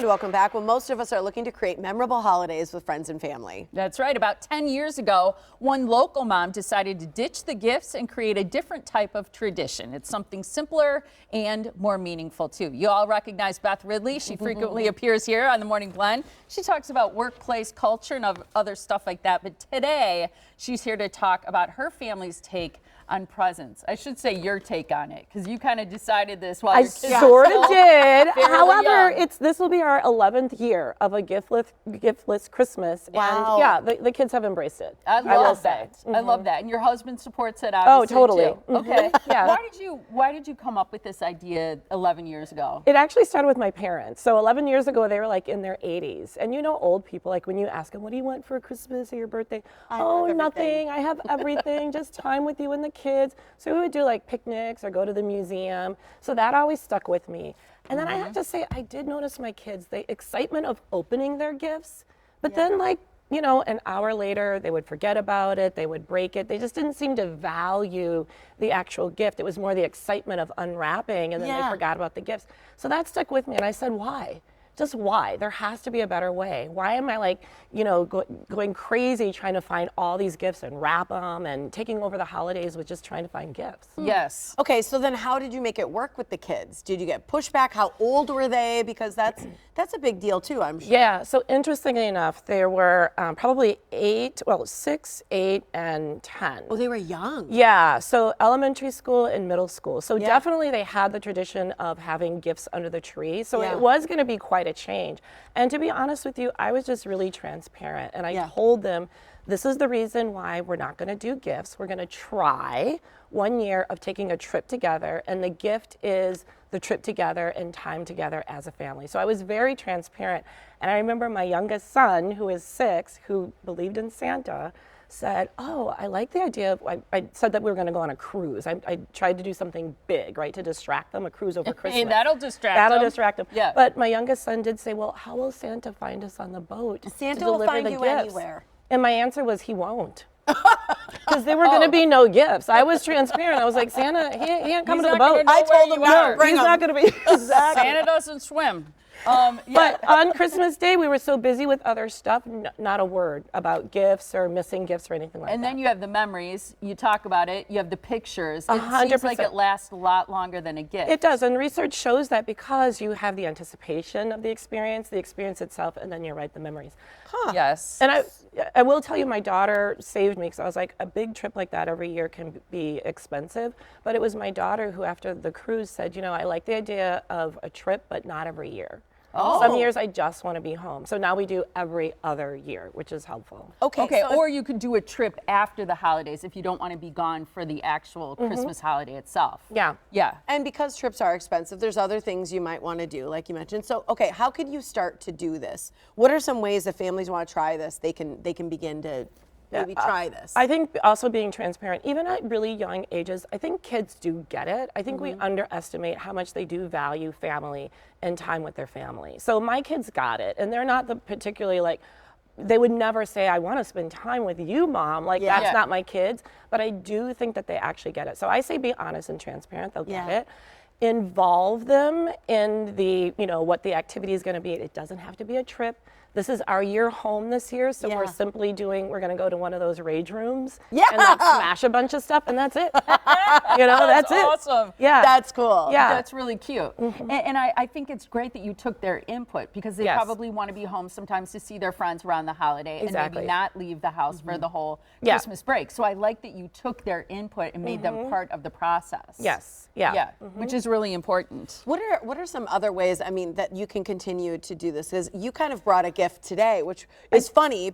And welcome back. Well, most of us are looking to create memorable holidays with friends and family. That's right. About 10 years ago, one local mom decided to ditch the gifts and create a different type of tradition. It's something simpler and more meaningful, too. You all recognize Beth Ridley. She frequently appears here on the Morning Blend. She talks about workplace culture and other stuff like that. But today, she's here to talk about her family's take on presents. I should say your take on it, because you kind of decided this while I your kids sort of did. However, this will be our 11th year of a giftless Christmas. Wow. And yeah, the kids have embraced it. I love that. I love that. And your husband supports it, obviously. Oh, totally. Too. Okay. Yeah. Why did you come up with this idea 11 years ago? It actually started with my parents. So 11 years ago, they were like in their 80s. And you know, old people, like when you ask them, what do you want for Christmas or your birthday? Oh, nothing. I have everything. Just time with you and the kids. So we would do like picnics or go to the museum. So that always stuck with me. And then I have to say, I did notice my kids, the excitement of opening their gifts. But then like, you know, an hour later, they would forget about it, they would break it. They just didn't seem to value the actual gift. It was more the excitement of unwrapping, and then they forgot about the gifts. So that stuck with me, and I said, why? Just why? There has to be a better way. Why am I like, you know, going crazy trying to find all these gifts and wrap them and taking over the holidays with just trying to find gifts? Yes. Okay, so then how did you make it work with the kids? Did you get pushback? How old were they? Because that's a big deal too, I'm sure. Yeah, so interestingly enough, there were probably 6, 8, and 10. Oh, they were young. Yeah, so elementary school and middle school. So definitely they had the tradition of having gifts under the tree. So it was going to be quite a change. And to be honest with you, I was just really transparent. And I told them, this is the reason why we're not going to do gifts. We're going to try 1 year of taking a trip together. And the gift is the trip together and time together as a family. So I was very transparent. And I remember my youngest son, who is 6, who believed in Santa, said, oh, I like the idea of, I said that we were going to go on a cruise. I tried to do something big, right, to distract them, a cruise over Christmas. Hey, that'll distract them. Yeah. But my youngest son did say, well, how will Santa find us on the boat? Santa will find you anywhere. And my answer was, he won't. Because there were going to be no gifts. I was transparent. I was like, Santa, he ain't coming to the boat. I told him not to bring him. He's not going to be. Exactly. Santa doesn't swim. But on Christmas Day, we were so busy with other stuff, not a word about gifts or missing gifts or anything like that. And then you have the memories. You talk about it. You have the pictures. It 100%. seems like it lasts a lot longer than a gift. It does, and research shows that because you have the anticipation of the experience itself, and then you write the memories. Yes. And I will tell you, my daughter saved me, because I was like, a big trip like that every year can be expensive. But it was my daughter who, after the cruise, said, you know, I like the idea of a trip, but not every year. Some years I just want to be home. So now we do every other year, which is helpful. Okay, so or you could do a trip after the holidays if you don't want to be gone for the actual Christmas holiday itself. Yeah. Yeah. And because trips are expensive, there's other things you might want to do, like you mentioned. So, okay, how could you start to do this? What are some ways if families want to try this, they can begin to maybe try this? I think also being transparent, even at really young ages, I think kids do get it. I think we underestimate how much they do value family and time with their family. So my kids got it, and they're not particularly like, they would never say, I want to spend time with you, Mom. Like, that's not my kids. But I do think that they actually get it. So I say be honest and transparent. They'll get it. Involve them in the, you know, what the activity is going to be. It doesn't have to be a trip. This is our year home this year, so we're simply we're going to go to one of those rage rooms and like smash a bunch of stuff, and that's it. You know, that's it. Awesome. Yeah. That's cool. Yeah. That's really cute. And I think it's great that you took their input, because they probably want to be home sometimes to see their friends around the holiday and maybe not leave the house for the whole Christmas break. So I like that you took their input and made them part of the process. Yes. Yeah. Yeah. Which is really important. What are some other ways, I mean, that you can continue to do this? Because you kind of brought a gift today, which is funny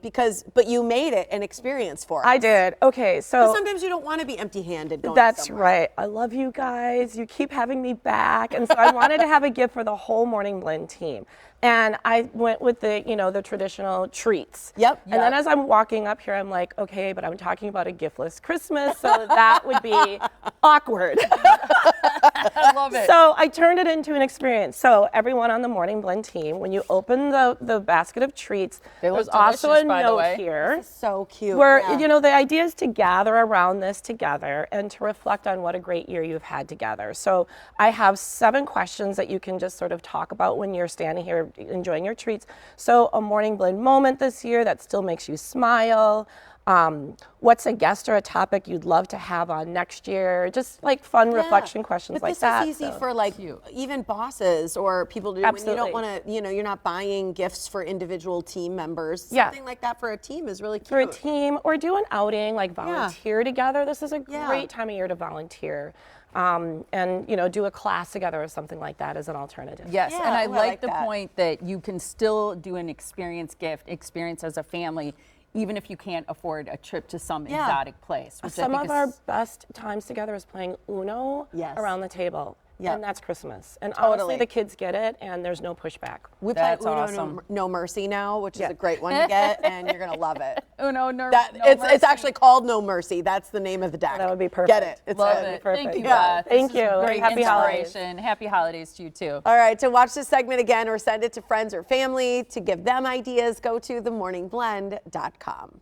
but you made it an experience for us. I did. Okay, so sometimes you don't want to be empty-handed going that's somewhere. right. I love you guys. You keep having me back. And so I wanted to have a gift for the whole Morning Blend team. And I went with the, you know, the traditional treats. Yep. And then as I'm walking up here, I'm like, okay, but I'm talking about a giftless Christmas, so that would be awkward. I love it. So I turned it into an experience. So everyone on the Morning Blend team, when you open the basket of treats, They look there's also a delicious, by the way. note here So cute. where, yeah. you know, the idea is to gather around this together and to reflect on what a great year you've had together. So I have 7 questions that you can just sort of talk about when you're standing here enjoying your treats. So a Morning Blend moment this year that still makes you smile. What's a guest or a topic you'd love to have on next year? Just like fun reflection questions but like this that. is easy so. for like even bosses or people to do when you Absolutely. don't want to, you know, you're not buying gifts for individual team members. Yeah. Something like that for a team is really cute. For a team or do an outing, like volunteer together. This is a Yeah. great time of year to volunteer. And, you know, do a class together or something like that as an alternative. Yes, Yeah, and I ooh, I like like the that. point that you can still do an experience as a family, even if you can't afford a trip to some exotic place. Which Some I think of our is, best times together is playing Uno Yes. around the table. Yep. And that's Christmas. And Totally. honestly, the kids get it and there's no pushback. We play That's Uno awesome. No Mercy now, which is Yeah. a great one to get, and you're gonna love it. Uno, no, It's mercy. actually called No Mercy. That's the name of the deck. That would be perfect. Get it? It's Love a- it. perfect. Thank you, Yeah. Beth. Thank This is you. Great Happy holidays. inspiration. Happy holidays to you too. All right, to watch this segment again or send it to friends or family to give them ideas, go to themorningblend.com.